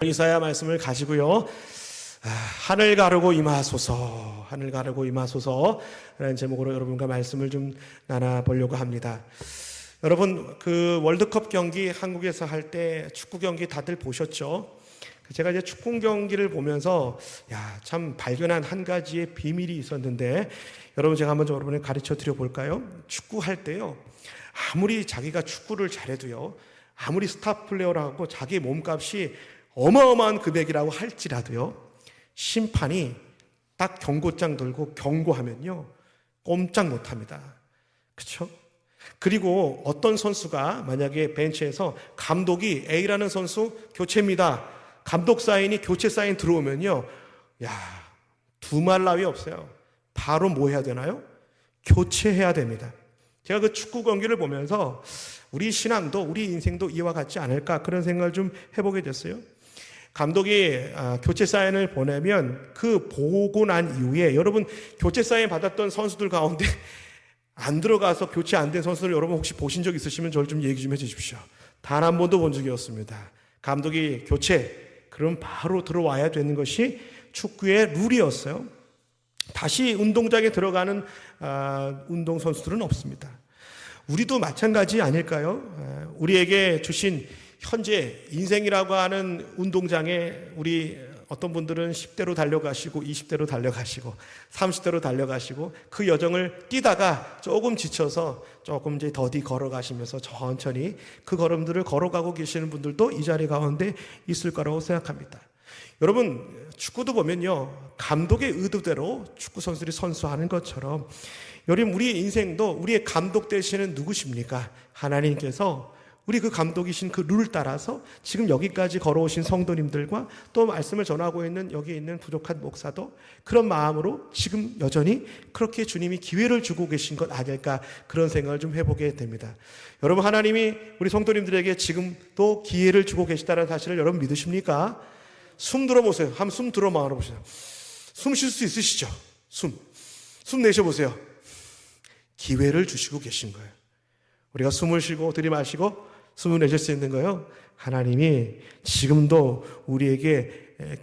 이사야 말씀을 가지고요. 하늘 가르고 임하소서, 하늘 가르고 임하소서 라는 제목으로 여러분과 말씀을 좀 나눠보려고 합니다. 여러분, 그 월드컵 경기 한국에서 할 때 축구 경기 다들 보셨죠? 제가 이제 축구 경기를 보면서 참 발견한 한 가지의 비밀이 있었는데, 여러분 제가 한번 여러분을 가르쳐 드려 볼까요? 축구할 때요, 아무리 자기가 축구를 잘해도요, 아무리 스타 플레이어라고 자기 몸값이 어마어마한 금액이라고 할지라도요, 심판이 딱 경고장 들고 경고하면요, 꼼짝 못합니다. 그렇죠? 그리고 어떤 선수가 만약에 벤치에서 감독이 A라는 선수 교체입니다, 감독 사인이 교체 사인 들어오면요, 두말 나위 없어요. 바로 뭐 해야 되나요? 교체해야 됩니다. 제가 그 축구 경기를 보면서 우리 신앙도, 우리 인생도 이와 같지 않을까, 그런 생각을 좀 해보게 됐어요. 감독이 교체 사인을 보내면 그 보고 난 이후에, 여러분 교체 사인 받았던 선수들 가운데 안 들어가서 교체 안 된 선수들 여러분 혹시 보신 적 있으시면 저를 좀 얘기 좀 해주십시오. 단 한 번도 본 적이 없습니다. 감독이 교체, 그럼 바로 들어와야 되는 것이 축구의 룰이었어요. 다시 운동장에 들어가는 운동선수들은 없습니다. 우리도 마찬가지 아닐까요? 우리에게 주신 현재 인생이라고 하는 운동장에 우리 어떤 분들은 10대로 달려가시고 20대로 달려가시고 30대로 달려가시고 그 여정을 뛰다가 조금 지쳐서 조금 이제 더디 걸어가시면서 천천히 그 걸음들을 걸어가고 계시는 분들도 이 자리 가운데 있을 거라고 생각합니다. 여러분, 축구도 보면요, 감독의 의도대로 축구 선수들이 선수하는 것처럼 여러분, 우리 인생도 우리의 감독 되시는 누구십니까? 하나님께서 우리 그 감독이신 그 룰을 따라서 지금 여기까지 걸어오신 성도님들과 또 말씀을 전하고 있는 여기 있는 부족한 목사도 그런 마음으로 지금 여전히 그렇게 주님이 기회를 주고 계신 것 아닐까, 그런 생각을 좀 해보게 됩니다. 여러분, 하나님이 우리 성도님들에게 지금도 기회를 주고 계시다는 사실을 여러분 믿으십니까? 숨 들어보세요. 한번 숨 들어 말아보세요. 숨 쉴 수 있으시죠? 숨 내쉬어보세요. 기회를 주시고 계신 거예요. 우리가 숨을 쉬고 들이마시고 숨을 내쉴 수 있는 거예요. 하나님이 지금도 우리에게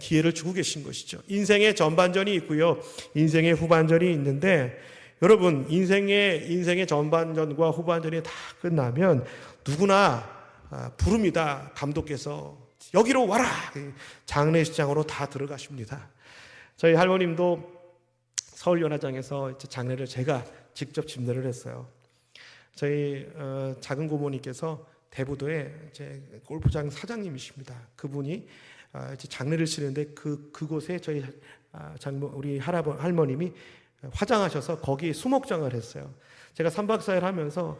기회를 주고 계신 것이죠. 인생의 전반전이 있고요, 인생의 후반전이 있는데, 여러분, 인생의 전반전과 후반전이 다 끝나면 누구나 부릅니다. 감독께서 여기로 와라, 장례식장으로 다 들어가십니다. 저희 할머님도 서울연화장에서 장례를 제가 직접 집례를 했어요. 저희 작은 고모님께서 대부도에 제 골프장 사장님이십니다. 그분이 이제 장례를 치는데 그곳에 저희 우리 할머님이 화장하셔서 거기 수목장을 했어요. 제가 3박 4일 하면서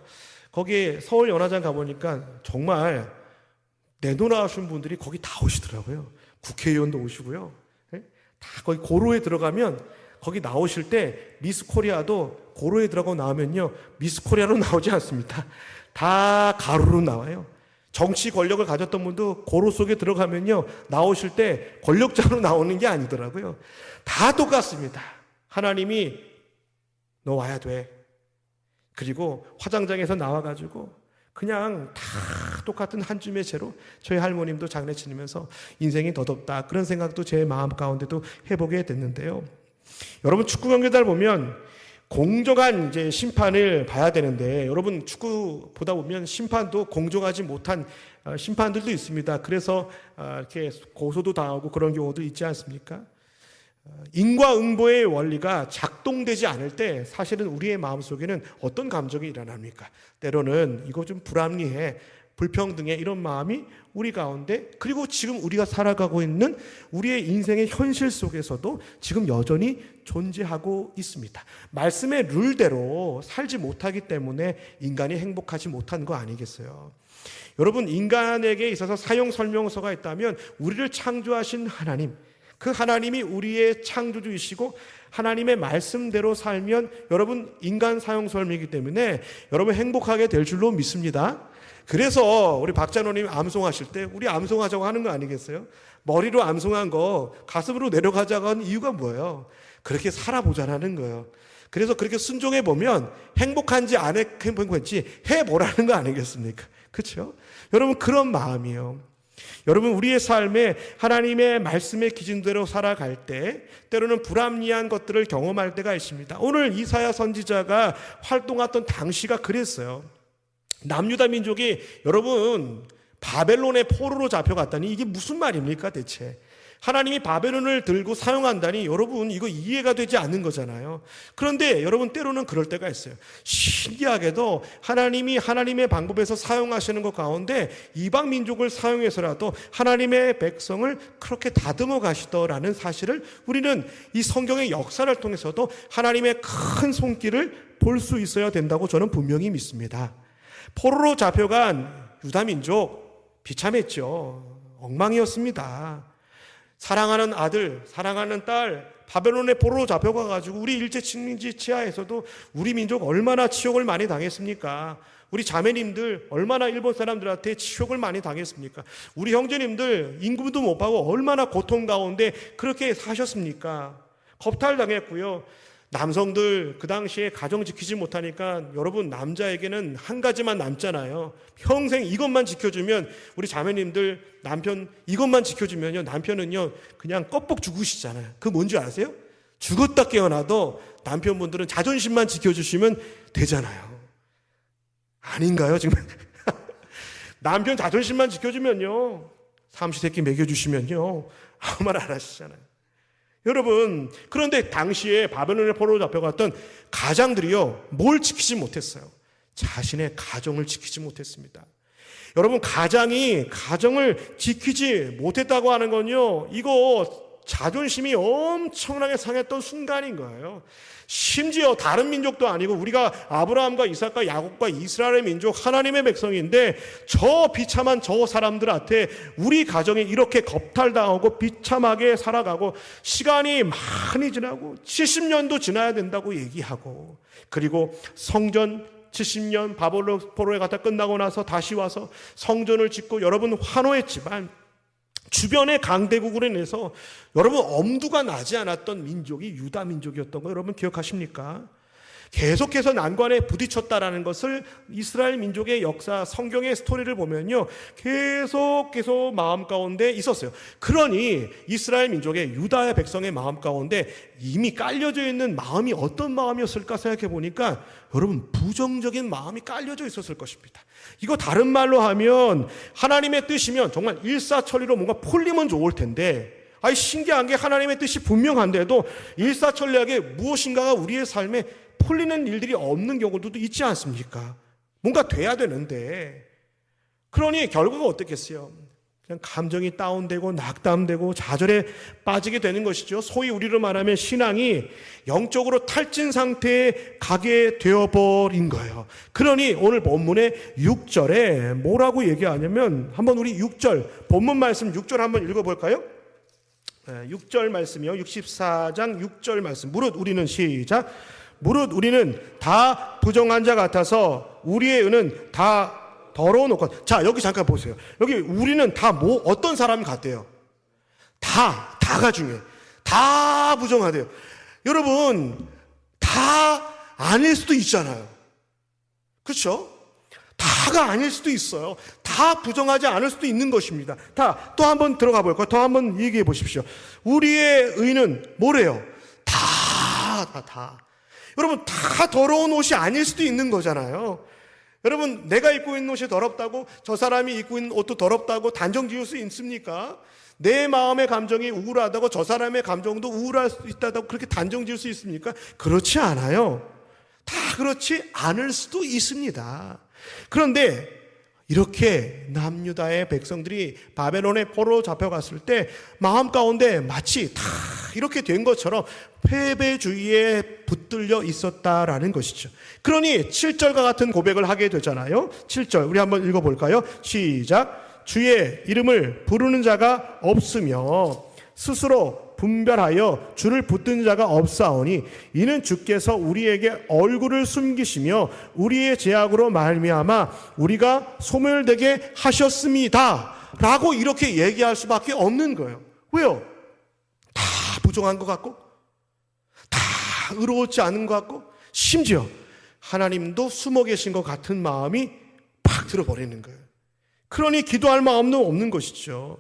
거기 서울 연화장 가보니까 정말 내놓으신 분들이 거기 다 오시더라고요. 국회의원도 오시고요. 다 거기 고로에 들어가면 거기 나오실 때 미스 코리아도 고로에 들어가고 나오면요, 미스 코리아로 나오지 않습니다. 다 가로로 나와요. 정치 권력을 가졌던 분도 고로 속에 들어가면요, 나오실 때 권력자로 나오는 게 아니더라고요. 다 똑같습니다. 하나님이 너 와야 돼. 그리고 화장장에서 나와가지고 그냥 다 똑같은 한 줌의 채로 저희 할머님도 장례 치르면서 인생이 더덥다, 그런 생각도 제 마음 가운데도 해보게 됐는데요. 여러분, 축구 경기를 보면 공정한 이제 심판을 봐야 되는데, 여러분 축구 보다 보면 심판도 공정하지 못한 심판들도 있습니다. 그래서 이렇게 고소도 당하고 그런 경우도 있지 않습니까? 인과응보의 원리가 작동되지 않을 때 사실은 우리의 마음속에는 어떤 감정이 일어납니까? 때로는 이거 좀 불합리해, 불평등해, 이런 마음이 우리 가운데, 그리고 지금 우리가 살아가고 있는 우리의 인생의 현실 속에서도 지금 여전히 존재하고 있습니다. 말씀의 룰대로 살지 못하기 때문에 인간이 행복하지 못한 거 아니겠어요? 여러분, 인간에게 있어서 사용 설명서가 있다면 우리를 창조하신 하나님, 그 하나님이 우리의 창조주이시고 하나님의 말씀대로 살면 여러분 인간 사용 설명이기 때문에 여러분 행복하게 될 줄로 믿습니다. 그래서 우리 박찬호님 암송하실 때 우리 암송하자고 하는 거 아니겠어요? 머리로 암송한 거 가슴으로 내려가자고 하는 이유가 뭐예요? 그렇게 살아보자라는 거예요. 그래서 그렇게 순종해 보면 행복한지 안 행복한지 해보라는 거 아니겠습니까? 그렇죠? 여러분, 그런 마음이에요. 여러분, 우리의 삶에 하나님의 말씀의 기준대로 살아갈 때 때로는 불합리한 것들을 경험할 때가 있습니다. 오늘 이사야 선지자가 활동했던 당시가 그랬어요. 남유다 민족이 여러분 바벨론의 포로로 잡혀갔다니 이게 무슨 말입니까 대체? 하나님이 바벨론을 들고 사용한다니 여러분 이거 이해가 되지 않는 거잖아요. 그런데 여러분 때로는 그럴 때가 있어요. 신기하게도 하나님이 하나님의 방법에서 사용하시는 것 가운데 이방 민족을 사용해서라도 하나님의 백성을 그렇게 다듬어 가시더라는 사실을 우리는 이 성경의 역사를 통해서도 하나님의 큰 손길을 볼 수 있어야 된다고 저는 분명히 믿습니다. 포로로 잡혀간 유다 민족 비참했죠. 엉망이었습니다. 사랑하는 아들, 사랑하는 딸 바벨론의 포로로 잡혀가가지고 우리 일제식민지 치하에서도 우리 민족 얼마나 치욕을 많이 당했습니까? 우리 자매님들 얼마나 일본 사람들한테 치욕을 많이 당했습니까? 우리 형제님들 임금도 못 받고 얼마나 고통 가운데 그렇게 사셨습니까? 겁탈당했고요. 남성들 그 당시에 가정 지키지 못하니까 여러분 남자에게는 한 가지만 남잖아요. 평생 이것만 지켜주면 우리 자매님들 남편 이것만 지켜주면요 남편은요 그냥 껍벅 죽으시잖아요. 그거 뭔지 아세요? 죽었다 깨어나도 남편분들은 자존심만 지켜주시면 되잖아요. 아닌가요 지금? 남편 자존심만 지켜주면요 삼시세끼 먹여주시면요 아무 말 안 하시잖아요. 여러분 그런데 당시에 바벨론의 포로로 잡혀갔던 가장들이요 뭘 지키지 못했어요? 자신의 가정을 지키지 못했습니다. 여러분 가정을 지키지 못했다고 하는 건요 이거 자존심이 엄청나게 상했던 순간인 거예요. 심지어 다른 민족도 아니고 우리가 아브라함과 이삭과 야곱과 이스라엘의 민족 하나님의 백성인데 저 비참한 저 사람들한테 우리 가정이 이렇게 겁탈당하고 비참하게 살아가고 시간이 많이 지나고 70년도 지나야 된다고 얘기하고 그리고 성전 70년 바벨론 포로에 갔다 끝나고 나서 다시 와서 성전을 짓고 여러분 환호했지만 주변의 강대국으로 인해서 여러분 엄두가 나지 않았던 민족이 유다 민족이었던 거 여러분 기억하십니까? 계속해서 난관에 부딪혔다라는 것을 이스라엘 민족의 역사 성경의 스토리를 보면요 계속 마음 가운데 있었어요. 그러니 이스라엘 민족의 유다의 백성의 마음 가운데 이미 깔려져 있는 마음이 어떤 마음이었을까 생각해 보니까 여러분 부정적인 마음이 깔려져 있었을 것입니다. 이거 다른 말로 하면 하나님의 뜻이면 정말 일사천리로 뭔가 풀리면 좋을 텐데 신기한 게 하나님의 뜻이 분명한데도 일사천리하게 무엇인가가 우리의 삶에 풀리는 일들이 없는 경우도 있지 않습니까? 뭔가 돼야 되는데 그러니 결과가 어떻겠어요? 그냥 감정이 다운되고 낙담되고 좌절에 빠지게 되는 것이죠. 소위 우리로 말하면 신앙이 영적으로 탈진 상태에 가게 되어버린 거예요. 그러니 오늘 본문의 6절에 뭐라고 얘기하냐면 한번 우리 6절 본문 말씀 6절 한번 읽어볼까요? 6절 말씀이요. 64장 6절 말씀. 무릇 우리는 시작. 무릇 우리는 다 부정한 자 같아서 우리의 의는 다 더러운 옷 같아. 자, 여기 잠깐 보세요. 여기 우리는 다 어떤 사람 같대요? 다가 중요해요. 다 부정하대요. 여러분, 다 아닐 수도 있잖아요. 그렇죠? 다가 아닐 수도 있어요. 다 부정하지 않을 수도 있는 것입니다. 또 한번 들어가 볼까요? 더 한번 얘기해 보십시오. 우리의 의는 뭐래요? 다. 여러분 다 더러운 옷이 아닐 수도 있는 거잖아요. 여러분 내가 입고 있는 옷이 더럽다고 저 사람이 입고 있는 옷도 더럽다고 단정 지을 수 있습니까? 내 마음의 감정이 우울하다고 저 사람의 감정도 우울할 수 있다고 그렇게 단정 지을 수 있습니까? 그렇지 않아요. 다 그렇지 않을 수도 있습니다. 그런데 이렇게 남유다의 백성들이 바벨론의 포로로 잡혀갔을 때 마음 가운데 마치 다 이렇게 된 것처럼 패배주의에 붙들려 있었다라는 것이죠. 그러니 7절과 같은 고백을 하게 되잖아요. 7절 우리 한번 읽어볼까요? 시작. 주의 이름을 부르는 자가 없으며 스스로 분별하여 주를 붙든 자가 없사오니 이는 주께서 우리에게 얼굴을 숨기시며 우리의 죄악으로 말미암아 우리가 소멸되게 하셨습니다 라고 이렇게 얘기할 수밖에 없는 거예요. 왜요? 다 부정한 것 같고 다 의로웠지 않은 것 같고 심지어 하나님도 숨어 계신 것 같은 마음이 팍 들어버리는 거예요. 그러니 기도할 마음도 없는 것이죠.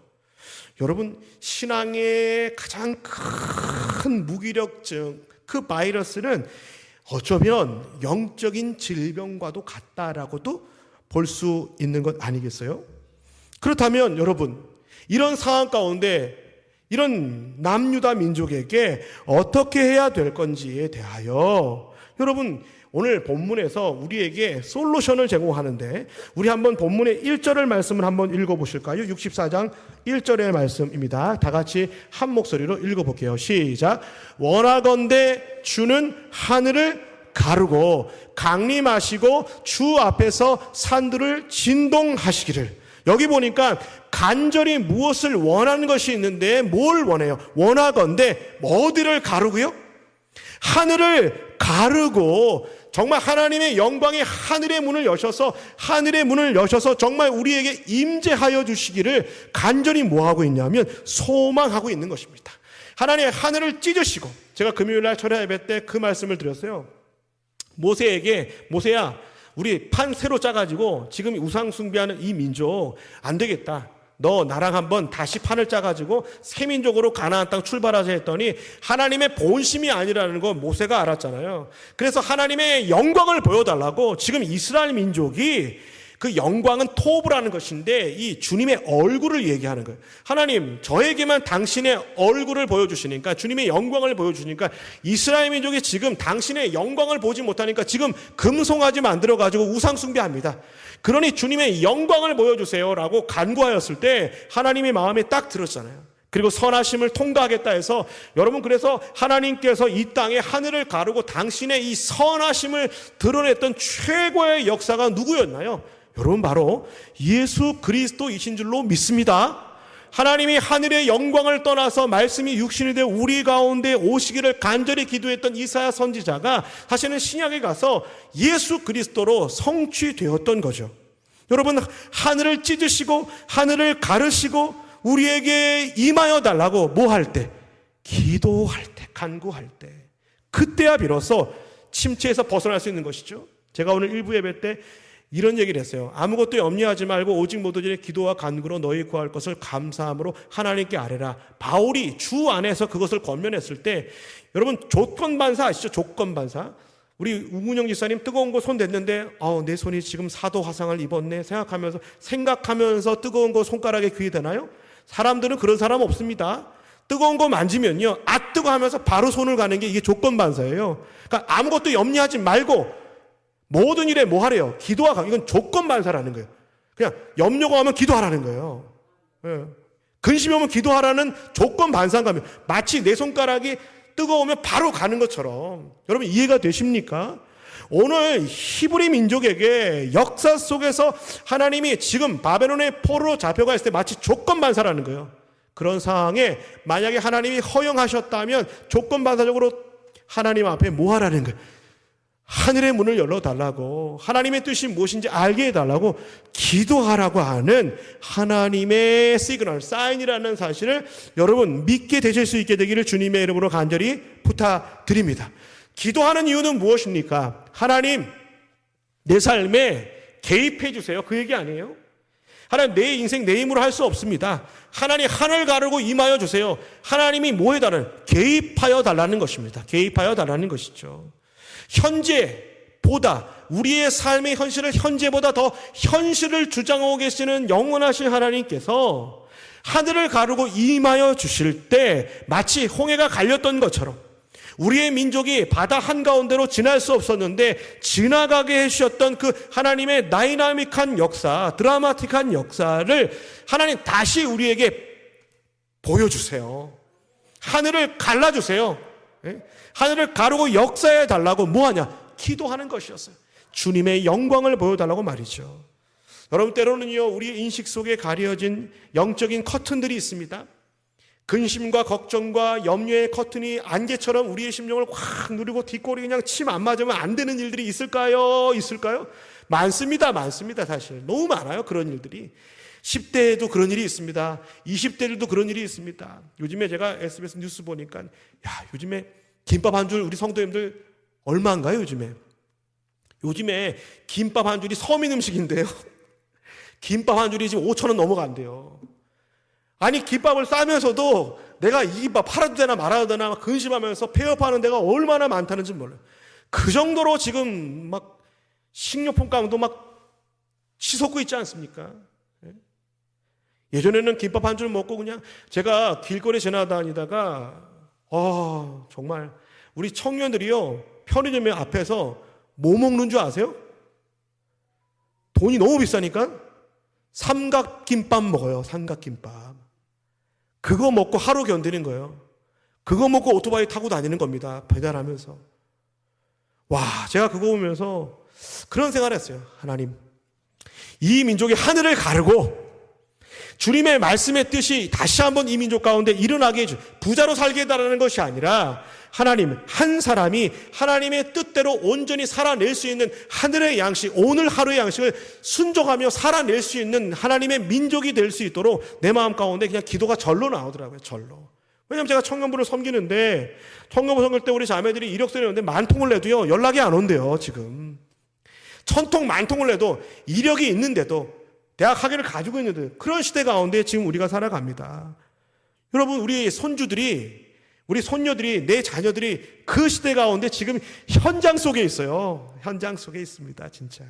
여러분, 신앙의 가장 큰 무기력증, 그 바이러스는 어쩌면 영적인 질병과도 같다라고도 볼 수 있는 것 아니겠어요? 그렇다면 여러분, 이런 상황 가운데 이런 남유다 민족에게 어떻게 해야 될 건지에 대하여 여러분, 오늘 본문에서 우리에게 솔루션을 제공하는데, 우리 한번 본문의 1절의 말씀을 한번 읽어보실까요? 64장 1절의 말씀입니다. 다 같이 한 목소리로 읽어볼게요. 시작. 원하건대 주는 하늘을 가르고 강림하시고 주 앞에서 산들을 진동하시기를. 여기 보니까 간절히 무엇을 원하는 것이 있는데 뭘 원해요? 원하건대 어디를 가르고요? 하늘을 가르고, 정말 하나님의 영광이 하늘의 문을 여셔서 정말 우리에게 임재하여 주시기를 간절히 뭐하고 있냐면 소망하고 있는 것입니다. 하나님의 하늘을 찢으시고, 제가 금요일날 철야 예배 때 그 말씀을 드렸어요. 모세에게, 모세야, 우리 판 새로 짜가지고 지금 우상 숭배하는 이 민족 안 되겠다. 너 나랑 한번 다시 판을 짜가지고 새 민족으로 가나안 땅 출발하자 했더니 하나님의 본심이 아니라는 거 모세가 알았잖아요. 그래서 하나님의 영광을 보여달라고 지금 이스라엘 민족이, 그 영광은 토브라는 것인데 이 주님의 얼굴을 얘기하는 거예요. 하나님, 저에게만 당신의 얼굴을 보여주시니까, 주님의 영광을 보여주시니까 이스라엘 민족이 지금 당신의 영광을 보지 못하니까 지금 금송아지 만들어가지고 우상 숭배합니다. 그러니 주님의 영광을 보여주세요라고 간구하였을 때 하나님의 마음에 딱 들었잖아요. 그리고 선하심을 통과하겠다 해서, 여러분, 그래서 하나님께서 이 땅에 하늘을 가르고 당신의 이 선하심을 드러냈던 최고의 역사가 누구였나요? 여러분, 바로 예수 그리스도이신 줄로 믿습니다. 하나님이 하늘의 영광을 떠나서 말씀이 육신이 되어 우리 가운데 오시기를 간절히 기도했던 이사야 선지자가 사실은 신약에 가서 예수 그리스도로 성취되었던 거죠. 여러분, 하늘을 찢으시고 하늘을 가르시고 우리에게 임하여 달라고 뭐 할 때? 기도할 때, 간구할 때, 그때야 비로소 침체에서 벗어날 수 있는 것이죠. 제가 오늘 일부 예배 때 이런 얘기를 했어요. 아무것도 염려하지 말고 오직 모두들의 기도와 간구로 너희 구할 것을 감사함으로 하나님께 아뢰라. 바울이 주 안에서 그것을 권면했을 때, 여러분, 조건반사 아시죠? 조건반사. 우리 우문영 지사님 뜨거운 거 손 댔는데 내 손이 지금 4도 화상을 입었네 생각하면서 뜨거운 거 손가락에 귀에 대나요? 사람들은 그런 사람 없습니다. 뜨거운 거 만지면요, 뜨거 하면서 바로 손을 가는 게 이게 조건반사예요. 그러니까 아무것도 염려하지 말고 모든 일에 뭐 하래요? 기도하라. 이건 조건반사라는 거예요. 그냥 염려가 오면 기도하라는 거예요. 예. 근심이 오면 기도하라는 조건반사인가면, 마치 내 손가락이 뜨거우면 바로 가는 것처럼. 여러분, 이해가 되십니까? 오늘 히브리 민족에게 역사 속에서 하나님이 지금 바벨론의 포로로 잡혀가 있을 때 마치 조건반사라는 거예요. 그런 상황에 만약에 하나님이 허용하셨다면 조건반사적으로 하나님 앞에 뭐 하라는 거예요? 하늘의 문을 열어달라고, 하나님의 뜻이 무엇인지 알게 해달라고 기도하라고 하는 하나님의 시그널, 사인이라는 사실을 여러분 믿게 되실 수 있게 되기를 주님의 이름으로 간절히 부탁드립니다. 기도하는 이유는 무엇입니까? 하나님, 내 삶에 개입해 주세요. 그 얘기 아니에요? 하나님, 내 인생 내 힘으로 할 수 없습니다. 하나님, 하늘 가르고 임하여 주세요. 하나님이 뭐 해달라는? 개입하여 달라는 것입니다. 개입하여 달라는 것이죠. 현재보다, 우리의 삶의 현실을 현재보다 더 현실을 주장하고 계시는 영원하신 하나님께서 하늘을 가르고 임하여 주실 때 마치 홍해가 갈렸던 것처럼 우리의 민족이 바다 한가운데로 지날 수 없었는데 지나가게 해주셨던 그 하나님의 다이나믹한 역사, 드라마틱한 역사를 하나님 다시 우리에게 보여주세요. 하늘을 갈라주세요. 하늘을 가르고 역사해 달라고 뭐하냐? 기도하는 것이었어요. 주님의 영광을 보여달라고 말이죠. 여러분, 때로는요, 우리의 인식 속에 가려진 영적인 커튼들이 있습니다. 근심과 걱정과 염려의 커튼이 안개처럼 우리의 심령을 확 누르고 뒷골이 그냥 침 안 맞으면 안 되는 일들이 있을까요? 많습니다. 사실 너무 많아요. 그런 일들이. 10대에도 그런 일이 있습니다. 20대들도 그런 일이 있습니다. 요즘에 제가 SBS 뉴스 보니까 요즘에 김밥 한 줄 우리 성도님들 얼마인가요? 요즘에 김밥 한 줄이 서민 음식인데요. 김밥 한 줄이 지금 5,000원 넘어간대요. 아니 김밥을 싸면서도 내가 이 김밥 팔아도 되나 말아도 되나 근심하면서 폐업하는 데가 얼마나 많다는지 몰라요. 그 정도로 지금 막 식료품값도 막 치솟고 있지 않습니까? 예전에는 김밥 한 줄 먹고 그냥 제가 길거리 지나다니다가 정말 우리 청년들이요 편의점 앞에서 뭐 먹는 줄 아세요? 돈이 너무 비싸니까 삼각김밥 먹어요. 삼각김밥. 그거 먹고 하루 견디는 거예요. 그거 먹고 오토바이 타고 다니는 겁니다. 배달하면서. 와, 제가 그거 보면서 그런 생각을 했어요. 하나님, 이 민족이 하늘을 가르고 주님의 말씀의 뜻이 다시 한번 이 민족 가운데 일어나게 해주, 부자로 살게 해달라는 것이 아니라 하나님, 한 사람이 하나님의 뜻대로 온전히 살아낼 수 있는 하늘의 양식, 오늘 하루의 양식을 순종하며 살아낼 수 있는 하나님의 민족이 될 수 있도록 내 마음 가운데 그냥 기도가 절로 나오더라고요. 절로. 왜냐하면 제가 청년부를 섬기는데 청년부 섬길 때 우리 자매들이 이력서를 내는데 10,000통을 내도요 연락이 안 온대요. 지금 1,000통 10,000통을 내도 이력이 있는데도 대학 학위를 가지고 있는데 그런 시대 가운데 지금 우리가 살아갑니다. 여러분, 우리 손주들이, 우리 손녀들이, 내 자녀들이 그 시대 가운데 지금 현장 속에 있어요. 현장 속에 있습니다. 진짜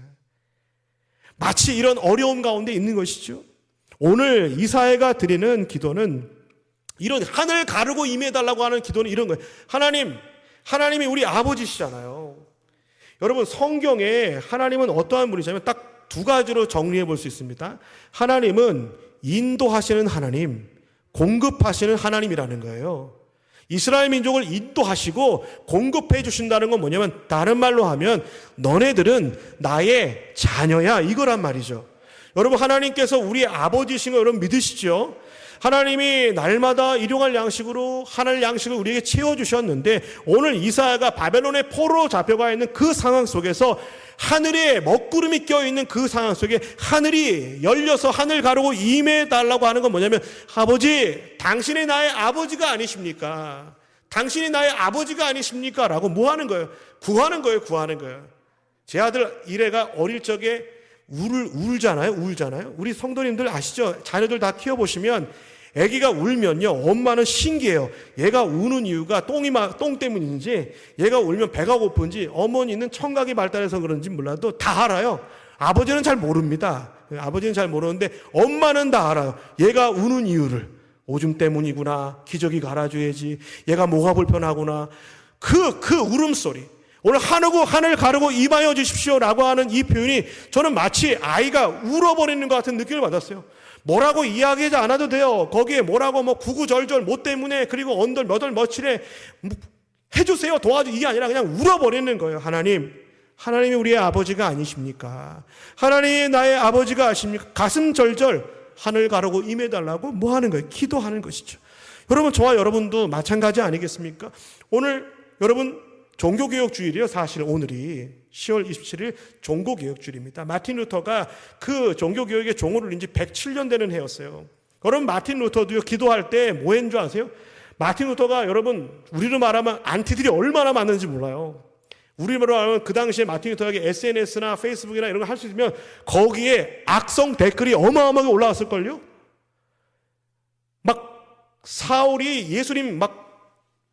마치 이런 어려움 가운데 있는 것이죠. 오늘 이사야가 드리는 기도는 이런 하늘 가르고 임해달라고 하는 기도는 이런 거예요. 하나님이 우리 아버지시잖아요. 여러분, 성경에 하나님은 어떠한 분이냐면 딱 두 가지로 정리해 볼 수 있습니다. 하나님은 인도하시는 하나님, 공급하시는 하나님이라는 거예요. 이스라엘 민족을 인도하시고 공급해 주신다는 건 뭐냐면 다른 말로 하면 너네들은 나의 자녀야, 이거란 말이죠. 여러분, 하나님께서 우리 아버지신 거 여러분 믿으시죠? 하나님이 날마다 일용할 양식으로 하늘 양식을 우리에게 채워주셨는데 오늘 이사야가 바벨론의 포로로 잡혀가 있는 그 상황 속에서 하늘에 먹구름이 껴있는 그 상황 속에 하늘이 열려서 하늘 가르고 임해달라고 하는 건 뭐냐면 아버지, 당신이 나의 아버지가 아니십니까? 당신이 나의 아버지가 아니십니까? 라고 뭐 하는 거예요? 구하는 거예요. 구하는 거예요. 제 아들 이래가 어릴 적에 울잖아요. 우리 성도님들 아시죠? 자녀들 다 키워보시면 아기가 울면요 엄마는 신기해요. 얘가 우는 이유가 똥 때문인지 얘가 울면 배가 고픈지 어머니는 청각이 발달해서 그런지 몰라도 다 알아요. 아버지는 잘 모릅니다. 아버지는 잘 모르는데 엄마는 다 알아요. 얘가 우는 이유를. 오줌 때문이구나, 기저귀 갈아줘야지, 얘가 뭐가 불편하구나, 그 울음소리. 오늘 하늘 가르고 임하여 주십시오라고 하는 이 표현이 저는 마치 아이가 울어버리는 것 같은 느낌을 받았어요. 뭐라고 이야기하지 않아도 돼요. 거기에 뭐라고 구구절절 뭐 때문에 그리고 언덜 몇월 며칠에 해주세요, 도와주, 이게 아니라 그냥 울어버리는 거예요. 하나님이 우리의 아버지가 아니십니까? 하나님이 나의 아버지가 아십니까? 가슴 절절 하늘 가르고 임해달라고 뭐 하는 거예요? 기도하는 것이죠. 여러분, 저와 여러분도 마찬가지 아니겠습니까? 오늘 여러분 종교개혁주일이에요. 사실 오늘이 10월 27일 종교개혁주일입니다. 마틴 루터가 그 종교개혁의 종을 울린 지 107년 되는 해였어요. 여러분, 마틴 루터도요 기도할 때 뭐 했는 줄 아세요? 마틴 루터가 여러분 우리로 말하면 안티들이 얼마나 많은지 몰라요. 우리로 말하면 그 당시에 마틴 루터에게 SNS나 페이스북이나 이런 거 할 수 있으면 거기에 악성 댓글이 어마어마하게 올라왔을걸요? 막 사울이 예수님 막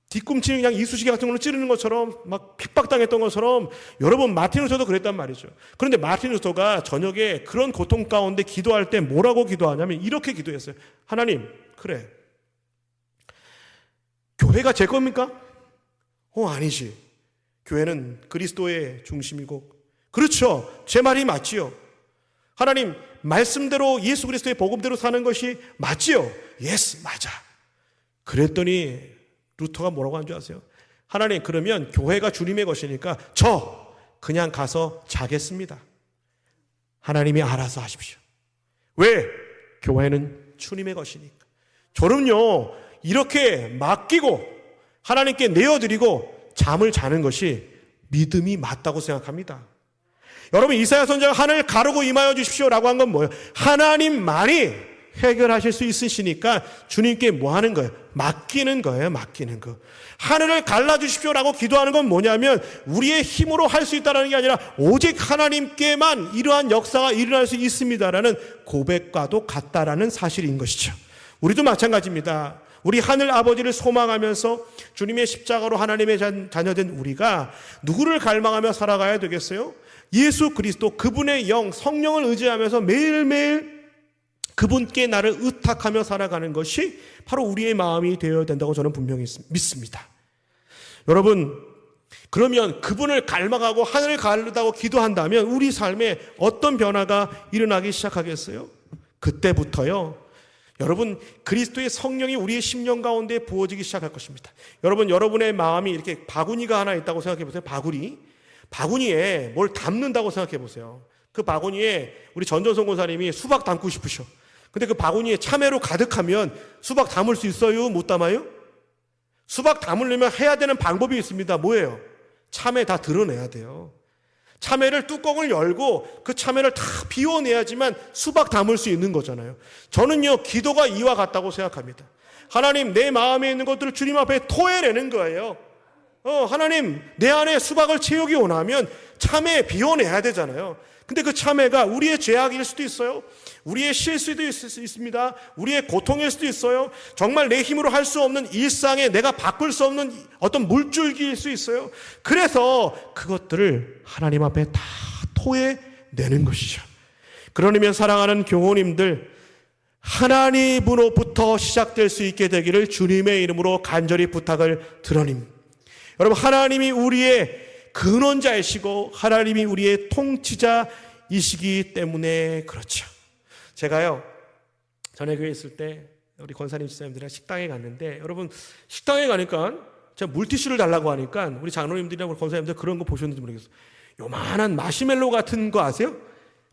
뒤꿈치를 그냥 이쑤시개 같은 걸로 찌르는 것처럼 막 핍박당했던 것처럼 여러분 마틴 루터도 그랬단 말이죠. 그런데 마틴 루터가 저녁에 그런 고통 가운데 기도할 때 뭐라고 기도하냐면 이렇게 기도했어요. 하나님, 그래, 교회가 제 겁니까? 아니지. 교회는 그리스도의 중심이고, 그렇죠, 제 말이 맞지요. 하나님, 말씀대로 예수 그리스도의 복음대로 사는 것이 맞지요. 예스, 맞아. 그랬더니 루터가 뭐라고 한 줄 아세요? 하나님, 그러면 교회가 주님의 것이니까 저 그냥 가서 자겠습니다. 하나님이 알아서 하십시오. 왜? 교회는 주님의 것이니까. 저는요 이렇게 맡기고 하나님께 내어드리고 잠을 자는 것이 믿음이 맞다고 생각합니다. 여러분, 이사야 선지자가 하늘 가르고 임하여 주십시오라고 한 건 뭐예요? 하나님만이 해결하실 수 있으시니까 주님께 뭐 하는 거예요? 맡기는 거예요. 맡기는 거. 하늘을 갈라주십시오라고 기도하는 건 뭐냐면 우리의 힘으로 할 수 있다는 게 아니라 오직 하나님께만 이러한 역사가 일어날 수 있습니다라는 고백과도 같다라는 사실인 것이죠. 우리도 마찬가지입니다. 우리 하늘 아버지를 소망하면서 주님의 십자가로 하나님의 자녀된 우리가 누구를 갈망하며 살아가야 되겠어요? 예수 그리스도, 그분의 영, 성령을 의지하면서 매일매일 그분께 나를 의탁하며 살아가는 것이 바로 우리의 마음이 되어야 된다고 저는 분명히 믿습니다. 여러분, 그러면 그분을 갈망하고 하늘을 가르다고 기도한다면 우리 삶에 어떤 변화가 일어나기 시작하겠어요? 그때부터요, 여러분, 그리스도의 성령이 우리의 심령 가운데 부어지기 시작할 것입니다. 여러분, 여러분의 마음이 이렇게 바구니가 하나 있다고 생각해 보세요. 바구니에 뭘 담는다고 생각해 보세요. 그 바구니에 우리 전전성 권사님이 수박 담고 싶으셔. 근데 그 바구니에 참외로 가득하면 수박 담을 수 있어요? 못 담아요? 수박 담으려면 해야 되는 방법이 있습니다. 뭐예요? 참외 다 드러내야 돼요. 참외를 뚜껑을 열고 그 참외를 다 비워내야지만 수박 담을 수 있는 거잖아요. 저는요, 기도가 이와 같다고 생각합니다. 하나님, 내 마음에 있는 것들을 주님 앞에 토해내는 거예요. 하나님, 내 안에 수박을 채우기 원하면 참외 비워내야 되잖아요. 근데 그 참외가 우리의 죄악일 수도 있어요. 우리의 실수도 있습니다. 우리의 고통일 수도 있어요. 정말 내 힘으로 할 수 없는 일상에 내가 바꿀 수 없는 어떤 물줄기일 수 있어요. 그래서 그것들을 하나님 앞에 다 토해내는 것이죠. 그러면 사랑하는 교우님들, 하나님으로부터 시작될 수 있게 되기를 주님의 이름으로 간절히 부탁을 드러냅니다. 여러분, 하나님이 우리의 근원자이시고 하나님이 우리의 통치자이시기 때문에 그렇죠. 제가요, 전에 교회에 있을 때 우리 권사님 집사님들이랑 식당에 갔는데, 여러분, 식당에 가니까 제가 물티슈를 달라고 하니까 우리 장로님들이랑 우리 권사님들 그런 거 보셨는지 모르겠어요. 요만한 마시멜로 같은 거 아세요?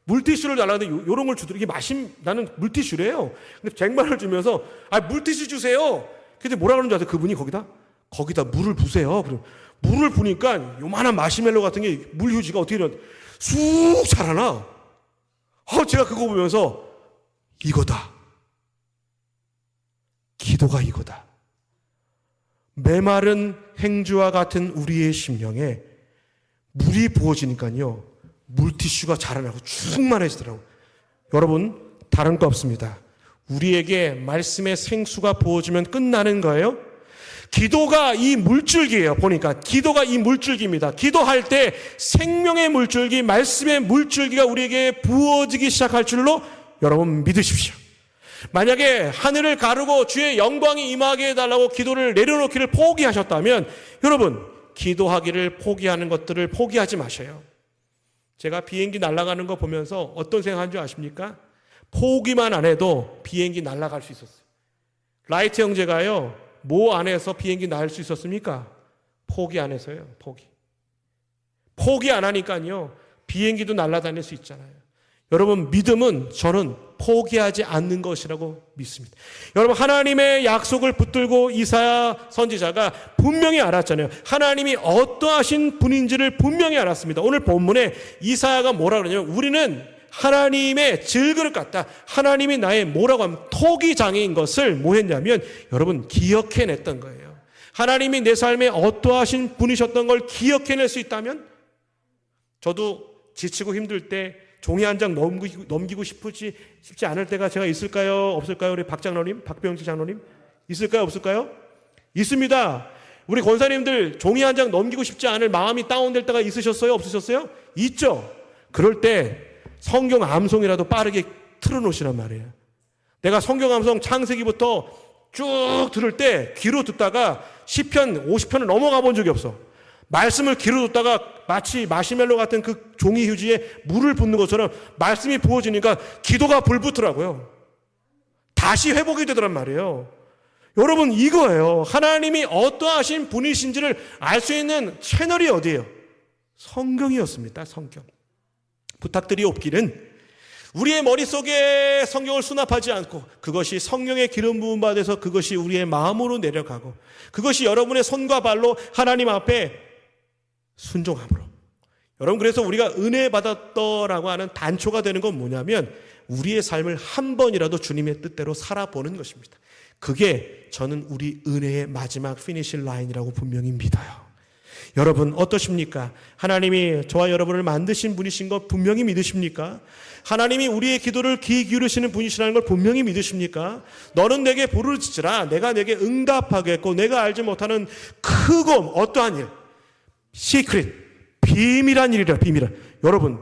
물티슈를 달라고 하는데 요런 걸 주더라고요. 이게 나는 물티슈래요. 근데 100만원을 주면서 물티슈 주세요. 근데 뭐라 그러는지 아세요? 그분이 거기다 물을 부세요. 그럼 물을 부니까 요만한 마시멜로 같은 게 물휴지가 어떻게 쑥 자라나. 제가 그거 보면서 이거다. 기도가 이거다. 메마른 행주와 같은 우리의 심령에 물이 부어지니까요, 물티슈가 자라나고 충만해지더라고요. 여러분, 다른 거 없습니다. 우리에게 말씀의 생수가 부어지면 끝나는 거예요. 기도가 이 물줄기예요. 보니까 기도가 이 물줄기입니다. 기도할 때 생명의 물줄기, 말씀의 물줄기가 우리에게 부어지기 시작할 줄로 여러분 믿으십시오. 만약에 하늘을 가르고 주의 영광이 임하게 해달라고 기도를 내려놓기를 포기하셨다면 여러분, 기도하기를 포기하는 것들을 포기하지 마셔요. 제가 비행기 날아가는 거 보면서 어떤 생각한 줄 아십니까? 포기만 안 해도 비행기 날아갈 수 있었어요. 라이트 형제가요, 뭐 안에서 비행기 날 수 있었습니까? 포기 안 해서요. 포기 안 하니까요, 비행기도 날아다닐 수 있잖아요. 여러분, 믿음은 저는 포기하지 않는 것이라고 믿습니다. 여러분, 하나님의 약속을 붙들고 이사야 선지자가 분명히 알았잖아요. 하나님이 어떠하신 분인지를 분명히 알았습니다. 오늘 본문에 이사야가 뭐라 그러냐면, 우리는 하나님의 질그릇 같다. 하나님이 나의 뭐라고 하면 토기장애인 것을 뭐 했냐면 여러분, 기억해냈던 거예요. 하나님이 내 삶에 어떠하신 분이셨던 걸 기억해낼 수 있다면, 저도 지치고 힘들 때 종이 한 장 넘기고 싶지 않을 때가 제가 있을까요? 없을까요? 우리 박장로님, 박병지 장로님, 있을까요? 없을까요? 있습니다. 우리 권사님들 종이 한 장 넘기고 싶지 않을 마음이 다운될 때가 있으셨어요? 없으셨어요? 있죠. 그럴 때 성경 암송이라도 빠르게 틀어놓으시란 말이에요. 내가 성경 암송 창세기부터 쭉 들을 때 귀로 듣다가 시편 50편을 넘어가 본 적이 없어. 말씀을 귀로 듣다가 마치 마시멜로 같은 그 종이 휴지에 물을 붓는 것처럼 말씀이 부어지니까 기도가 불붙더라고요. 다시 회복이 되더란 말이에요. 여러분, 이거예요. 하나님이 어떠하신 분이신지를 알 수 있는 채널이 어디예요? 성경이었습니다. 성경. 부탁드리옵기는 우리의 머릿속에 성경을 수납하지 않고 그것이 성령의 기름 부음 받아서 그것이 우리의 마음으로 내려가고 그것이 여러분의 손과 발로 하나님 앞에 순종함으로. 여러분, 그래서 우리가 은혜 받았더라고 하는 단초가 되는 건 뭐냐면 우리의 삶을 한 번이라도 주님의 뜻대로 살아보는 것입니다. 그게 저는 우리 은혜의 마지막 피니시 라인이라고 분명히 믿어요. 여러분 어떠십니까? 하나님이 저와 여러분을 만드신 분이신 것 분명히 믿으십니까? 하나님이 우리의 기도를 귀 기울이시는 분이시라는 걸 분명히 믿으십니까? 너는 내게 부르짖으라 내가 내게 응답하겠고 내가 알지 못하는 크고 어떠한 일 시크릿 비밀한 일이라 비밀한 여러분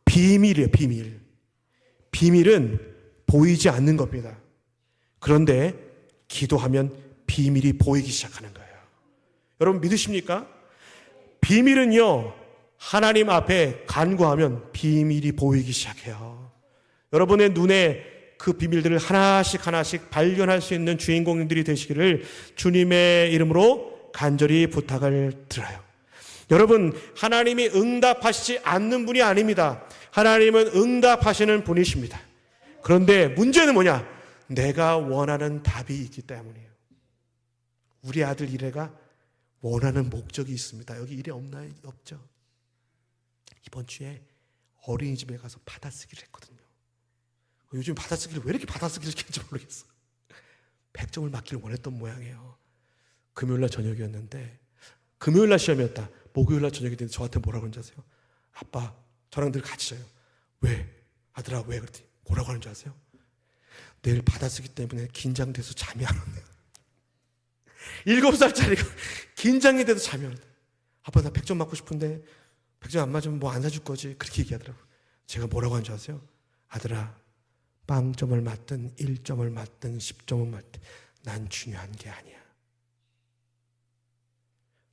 비밀이에요. 비밀은 보이지 않는 겁니다. 그런데 기도하면 비밀이 보이기 시작하는 거예요. 여러분 믿으십니까? 비밀은요 하나님 앞에 간구하면 비밀이 보이기 시작해요. 여러분의 눈에 그 비밀들을 하나씩 발견할 수 있는 주인공들이 되시기를 주님의 이름으로 간절히 부탁을 드려요. 여러분 하나님이 응답하시지 않는 분이 아닙니다. 하나님은 응답하시는 분이십니다. 그런데 문제는 뭐냐? 내가 원하는 답이 있기 때문이에요. 우리 아들 이래가 원하는 목적이 있습니다. 여기 이래 없나요? 없죠. 이번 주에 어린이집에 가서 받아쓰기를 했거든요. 요즘 받아쓰기를 왜 이렇게 받아쓰기를 했는지 모르겠어요. 100점을 맞기를 원했던 모양이에요. 금요일날 저녁이었는데 금요일날 시험이었다. 목요일날 저녁이 됐는데 저한테 뭐라고 하는지 아세요? 아빠 저랑 늘 같이 자요. 왜? 아들아 왜? 그랬더니 뭐라고 하는지 아세요? 내일 받아쓰기 때문에 긴장돼서 잠이 안 온대요. 7살짜리가 긴장이 돼서 잠이 안 온대요. 아빠 나 100점 맞고 싶은데 100점 안 맞으면 뭐 안 사줄 거지. 그렇게 얘기하더라고요. 제가 뭐라고 하는지 아세요? 아들아 빵점을 맞든 1점을 맞든 10점을 맞든 난 중요한 게 아니야.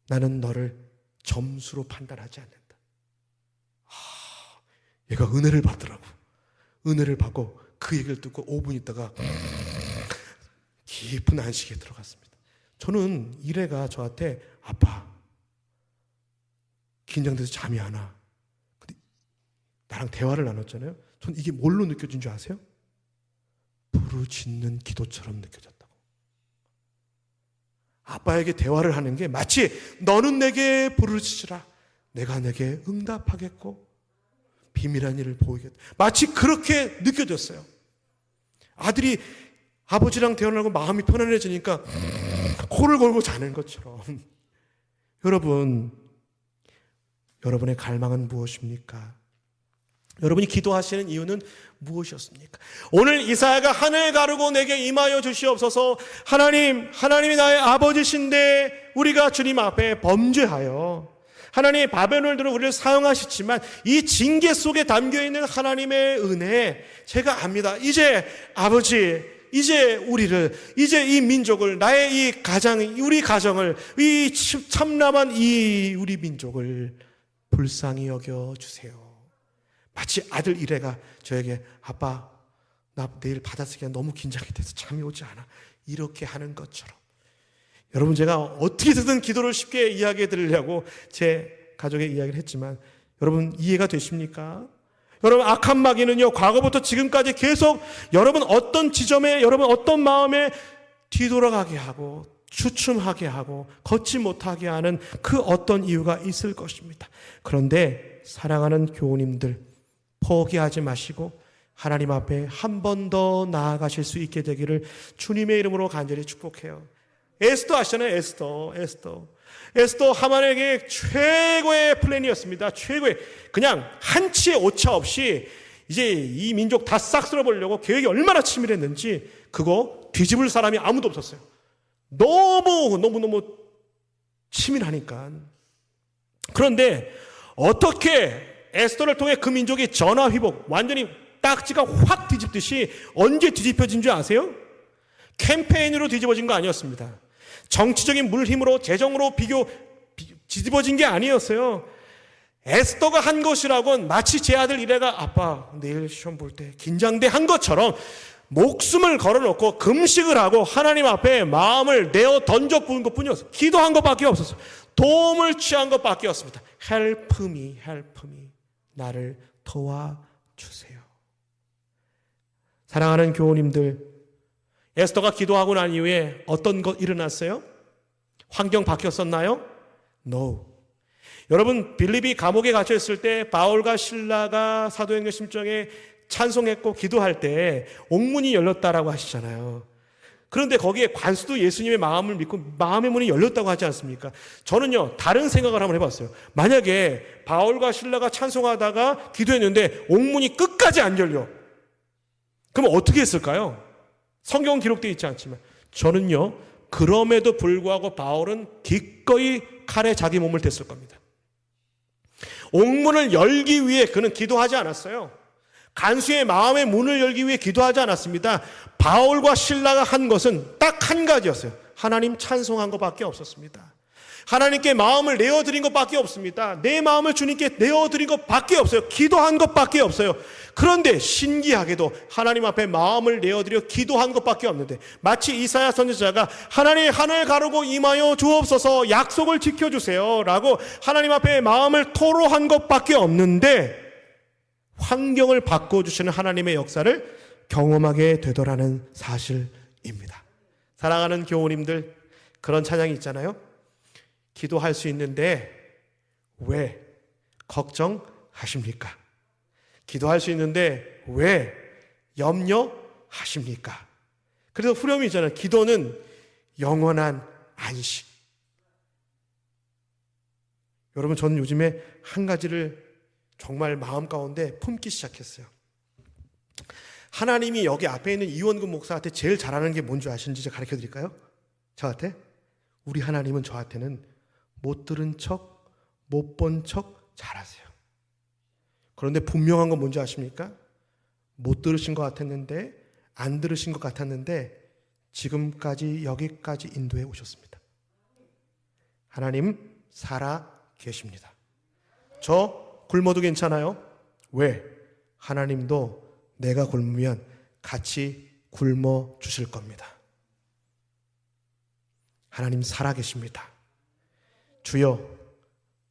나는 너를 점수로 판단하지 않는다. 얘가 은혜를 받더라고. 은혜를 받고 그 얘기를 듣고 5분 있다가 깊은 안식에 들어갔습니다. 저는 이래가 저한테 아빠 긴장돼서 잠이 안 와. 근데 나랑 대화를 나눴잖아요. 전 이게 뭘로 느껴진 줄 아세요? 부르짖는 기도처럼 느껴졌다고. 아빠에게 대화를 하는 게 마치 너는 내게 부르짖으라 내가 내게 응답하겠고 비밀한 일을 보이겠다. 마치 그렇게 느껴졌어요. 아들이 아버지랑 대화를 하고 마음이 편안해지니까 코를 골고 자는 것처럼. 여러분의 갈망은 무엇입니까? 여러분이 기도하시는 이유는 무엇이었습니까? 오늘 이사야가 하늘 가르고 내게 임하여 주시옵소서. 하나님이 나의 아버지신데 우리가 주님 앞에 범죄하여 하나님의 바벨론으로 우리를 사용하셨지만 이 징계 속에 담겨있는 하나님의 은혜 제가 압니다. 이제 아버지 이제 이 민족을 나의 이 가정 우리 가정을 이 참남한 이 우리 민족을 불쌍히 여겨주세요. 마치 아들 이래가 저에게 아빠 나 내일 받아쓰기가 너무 긴장이 돼서 잠이 오지 않아 이렇게 하는 것처럼 여러분 제가 어떻게든 기도를 쉽게 이야기해 드리려고 제 가족의 이야기를 했지만 여러분 이해가 되십니까? 여러분 악한 마귀는요 과거부터 지금까지 계속 여러분 어떤 지점에 여러분 어떤 마음에 뒤돌아가게 하고 주춤하게 하고 걷지 못하게 하는 그 어떤 이유가 있을 것입니다. 그런데 사랑하는 교우님들 포기하지 마시고 하나님 앞에 한 번 더 나아가실 수 있게 되기를 주님의 이름으로 간절히 축복해요. 에스더 아시잖아요. 에스더 하만에게 최고의 플랜이었습니다. 최고의 그냥 한치의 오차 없이 이제 이 민족 다 싹 쓸어버리려고 계획이 얼마나 치밀했는지 그거 뒤집을 사람이 아무도 없었어요. 너무 치밀하니까. 그런데 어떻게 에스더를 통해 그 민족이 전화위복 완전히 딱지가 확 뒤집듯이 언제 뒤집혀진 줄 아세요? 캠페인으로 뒤집어진 거 아니었습니다. 정치적인 물힘으로 재정으로 뒤집어진 게 아니었어요. 에스더가 한 것이라곤 마치 제 아들 이래가 아빠 내일 시험 볼 때 긴장돼 한 것처럼 목숨을 걸어놓고 금식을 하고 하나님 앞에 마음을 내어 던져 부은 것뿐이었어요. 기도한 것밖에 없었어요. 도움을 취한 것밖에 없습니다. Help me, 나를 도와주세요. 사랑하는 교우님들, 에스더가 기도하고 난 이후에 어떤 것 일어났어요? 환경 바뀌었었나요? No. 여러분 빌립이 감옥에 갇혀 있을 때 바울과 실라가 사도행전 10장에 찬송했고 기도할 때 옥문이 열렸다라고 하시잖아요. 그런데 거기에 관수도 예수님의 마음을 믿고 마음의 문이 열렸다고 하지 않습니까? 저는요, 다른 생각을 한번 해봤어요. 만약에 바울과 실라가 찬송하다가 기도했는데 옥문이 끝까지 안 열려. 그럼 어떻게 했을까요? 성경은 기록되어 있지 않지만 저는요, 그럼에도 불구하고 바울은 기꺼이 칼에 자기 몸을 댔을 겁니다. 옥문을 열기 위해 그는 기도하지 않았어요. 간수의 마음의 문을 열기 위해 기도하지 않았습니다. 바울과 실라가 한 것은 딱 한 가지였어요. 하나님 찬송한 것밖에 없었습니다. 하나님께 마음을 내어드린 것밖에 없습니다. 내 마음을 주님께 내어드린 것밖에 없어요. 기도한 것밖에 없어요. 그런데 신기하게도 하나님 앞에 마음을 내어드려 기도한 것밖에 없는데, 마치 이사야 선지자가 하나님 하늘 가르고 임하여 주옵소서, 약속을 지켜주세요 라고 하나님 앞에 마음을 토로한 것밖에 없는데 환경을 바꿔주시는 하나님의 역사를 경험하게 되더라는 사실입니다. 사랑하는 교우님들, 그런 찬양이 있잖아요. 기도할 수 있는데 왜 걱정하십니까? 기도할 수 있는데 왜 염려하십니까? 그래서 후렴이 있잖아요. 기도는 영원한 안식. 여러분, 저는 요즘에 한 가지를 정말 마음 가운데 품기 시작했어요. 하나님이 여기 앞에 있는 이원근 목사한테 제일 잘하는 게 뭔지 아시는지 제가 가르쳐 드릴까요? 저한테? 우리 하나님은 저한테는 못 들은 척, 못 본 척 잘하세요. 그런데 분명한 건 뭔지 아십니까? 못 들으신 것 같았는데, 안 들으신 것 같았는데 지금까지 여기까지 인도해 오셨습니다. 하나님 살아 계십니다. 저 굶어도 괜찮아요? 왜? 하나님도 내가 굶으면 같이 굶어 주실 겁니다. 하나님 살아 계십니다. 주여,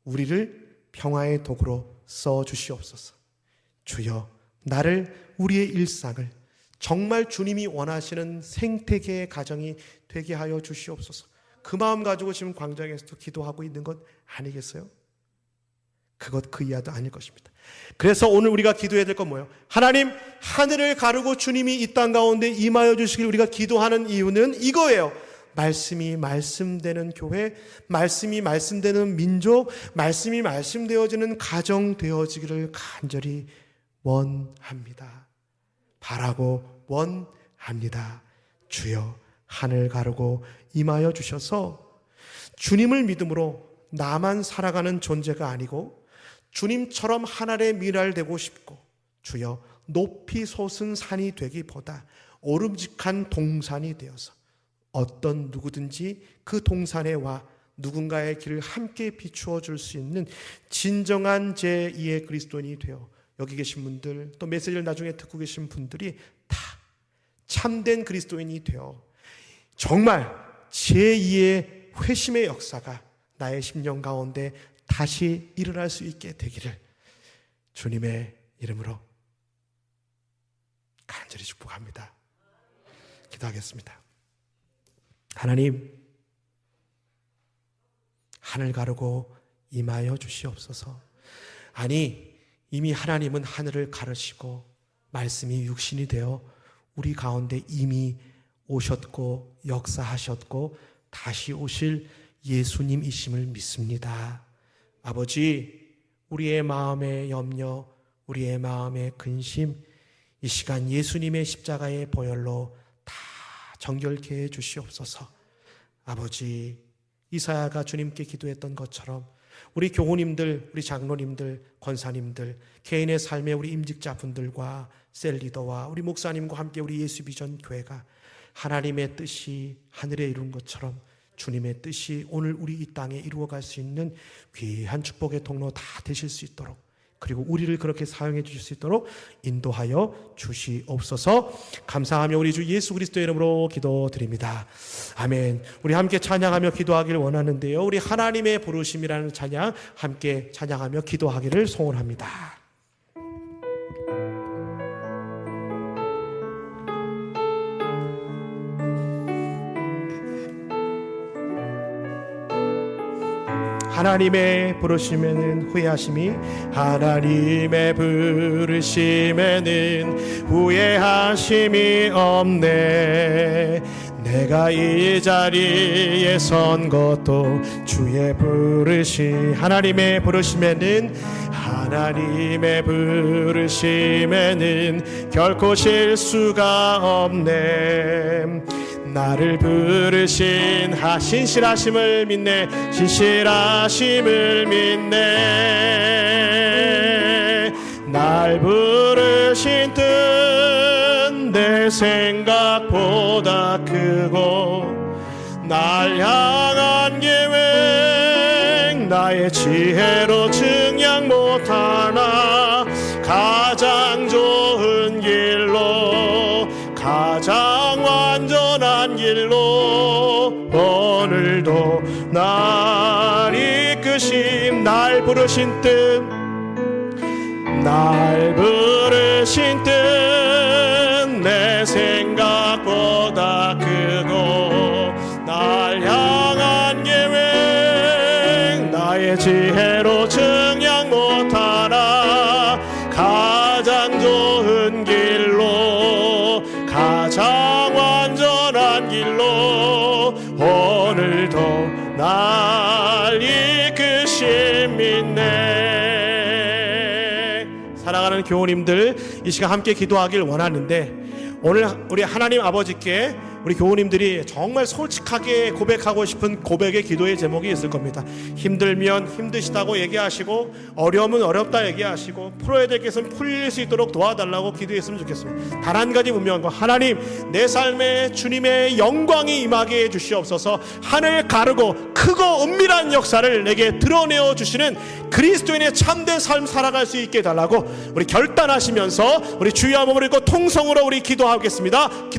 우리를 평화의 도구로 써 주시옵소서. 주여, 나를, 우리의 일상을 정말 주님이 원하시는 생태계의 가정이 되게 하여 주시옵소서. 그 마음 가지고 지금 광장에서도 기도하고 있는 것 아니겠어요? 그것 그 이하도 아닐 것입니다. 그래서 오늘 우리가 기도해야 될 건 뭐예요? 하나님, 하늘을 가르고 주님이 이 땅 가운데 임하여 주시길 우리가 기도하는 이유는 이거예요. 말씀이 말씀되는 교회, 말씀이 말씀되는 민족, 말씀이 말씀되어지는 가정 되어지기를 간절히 원합니다. 바라고 원합니다. 주여, 하늘 가르고 임하여 주셔서 주님을 믿음으로 나만 살아가는 존재가 아니고 주님처럼 하늘에 미랄되고 싶고, 주여, 높이 솟은 산이 되기보다 오름직한 동산이 되어서 어떤 누구든지 그 동산에 와 누군가의 길을 함께 비추어 줄 수 있는 진정한 제2의 그리스도인이 되어 여기 계신 분들, 또 메시지를 나중에 듣고 계신 분들이 다 참된 그리스도인이 되어 정말 제2의 회심의 역사가 나의 심령 가운데 다시 일어날 수 있게 되기를 주님의 이름으로 간절히 축복합니다. 기도하겠습니다. 하나님, 하늘 가르고 임하여 주시옵소서. 아니, 이미 하나님은 하늘을 가르시고 말씀이 육신이 되어 우리 가운데 이미 오셨고 역사하셨고 다시 오실 예수님이심을 믿습니다. 아버지, 우리의 마음의 염려, 우리의 마음의 근심, 이 시간 예수님의 십자가의 보혈로 다 정결케 해 주시옵소서. 아버지, 이사야가 주님께 기도했던 것처럼 우리 교우님들, 우리 장로님들, 권사님들, 개인의 삶의 우리 임직자분들과 셀리더와 우리 목사님과 함께 우리 예수비전 교회가 하나님의 뜻이 하늘에 이룬 것처럼 주님의 뜻이 오늘 우리 이 땅에 이루어갈 수 있는 귀한 축복의 통로 다 되실 수 있도록, 그리고 우리를 그렇게 사용해 주실 수 있도록 인도하여 주시옵소서. 감사하며 우리 주 예수 그리스도의 이름으로 기도드립니다. 아멘. 우리 함께 찬양하며 기도하기를 원하는데요, 우리 하나님의 부르심이라는 찬양 함께 찬양하며 기도하기를 소원합니다. 하나님의 부르심에는 후회하심이 하나님의 부르심에는 후회하심이 없네. 내가 이 자리에 선 것도 주의 하나님의 부르심에는 결코 실수가 없네. 나를 부르신 신실하심을 믿네. 날 부르신 뜻 내 생각보다 크고 날 향한 계획 나의 지혜로 증량 못하나 가장 좋은 길로 가장 완전한 길로 오늘도 날 이끄심 날 부르신 뜻 내 생각보다 크고 날 향한 계획 나의 지혜로 증량 못하나 가장 좋은 길로 가장 완전한 길로 오늘도 날 이끄심 믿네. 사랑하는 교우님들, 이 시간 함께 기도하길 원하는데 오늘 우리 하나님 아버지께 우리 교우님들이 정말 솔직하게 고백하고 싶은 고백의 기도의 제목이 있을 겁니다. 힘들면 힘드시다고 얘기하시고 어려우면 어렵다 얘기하시고 풀어야 될 것은 풀릴 수 있도록 도와달라고 기도했으면 좋겠습니다. 단 한 가지 분명한 거, 하나님 내 삶에 주님의 영광이 임하게 해주시옵소서. 하늘 가르고 크고 은밀한 역사를 내게 드러내어 주시는 그리스도인의 참된 삶 살아갈 수 있게 해달라고 우리 결단하시면서 우리 주여 몸을 입고 통성으로 우리 기도하겠습니다.